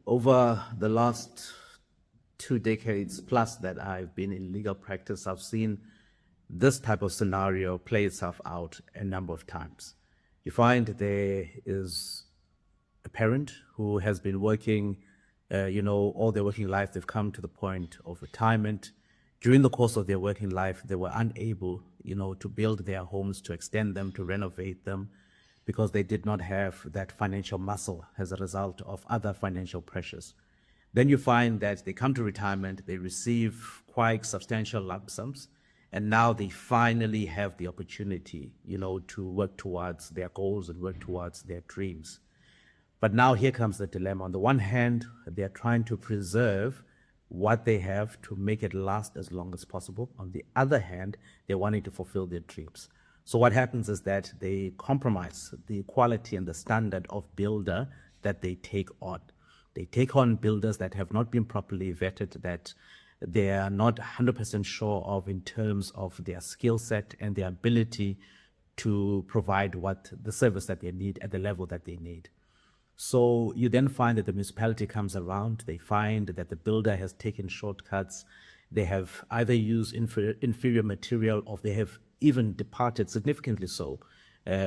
Over the last 2 decades plus that I've been in legal practice, I've seen this type of scenario play itself out a number of times. You find there is a parent who has been working, all their working life. They've come to the point of retirement. During the course of their working life, they were unable, to build their homes, to extend them, to renovate them, because they did not have that financial muscle as a result of other financial pressures. Then you find that they come to retirement, they receive quite substantial lump sums, and now they finally have the opportunity, to work towards their goals and work towards their dreams. But now here comes the dilemma. On the one hand, they're trying to preserve what they have to make it last as long as possible. On the other hand, they're wanting to fulfill their dreams. So what happens is that they compromise the quality and the standard of builder that they take on. They take on builders that have not been properly vetted, that they are not 100% sure of in terms of their skill set and their ability to provide the service that they need at the level that they need. So you then find that the municipality comes around, they find that the builder has taken shortcuts, they have either used inferior material, or they have even departed significantly so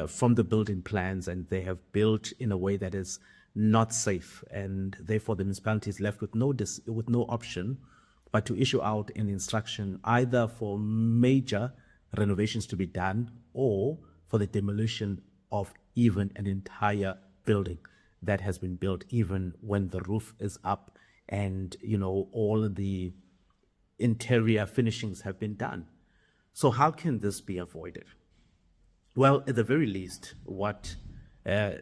from the building plans, and they have built in a way that is not safe, and therefore the municipality is left with no option but to issue out an instruction either for major renovations to be done or for the demolition of even an entire building that has been built, even when the roof is up and all the interior finishings have been done. So how can this be avoided? Well, at the very least, what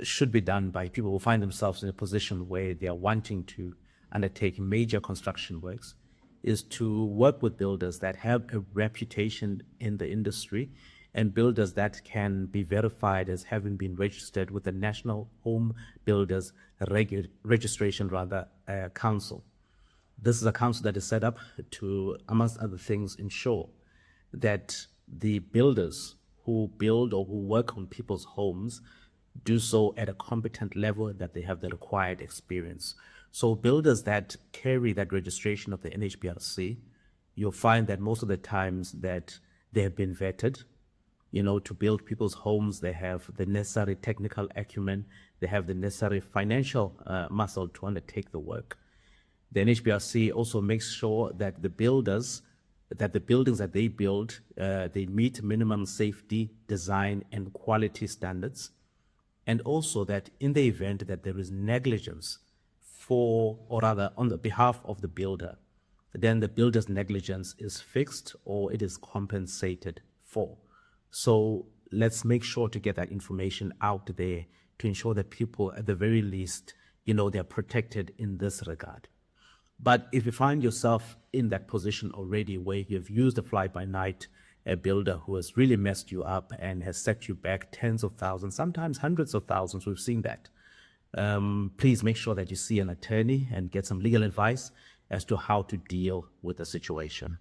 should be done by people who find themselves in a position where they are wanting to undertake major construction works is to work with builders that have a reputation in the industry, and builders that can be verified as having been registered with the National Home Builders Registration Council. This is a council that is set up to, amongst other things, ensure that the builders who build or who work on people's homes do so at a competent level, that they have the required experience. So builders that carry that registration of the NHBRC, you'll find that most of the times that they have been vetted, to build people's homes. They have the necessary technical acumen, they have the necessary financial muscle to undertake the work. The NHBRC also makes sure that the buildings that they build, they meet minimum safety, design, and quality standards. And also that in the event that there is negligence on the behalf of the builder, then the builder's negligence is fixed or it is compensated for. So let's make sure to get that information out there to ensure that people, at the very least, they're protected in this regard. But if you find yourself in that position already where you've used a fly-by-night builder who has really messed you up and has set you back tens of thousands, sometimes hundreds of thousands, we've seen that, please make sure that you see an attorney and get some legal advice as to how to deal with the situation.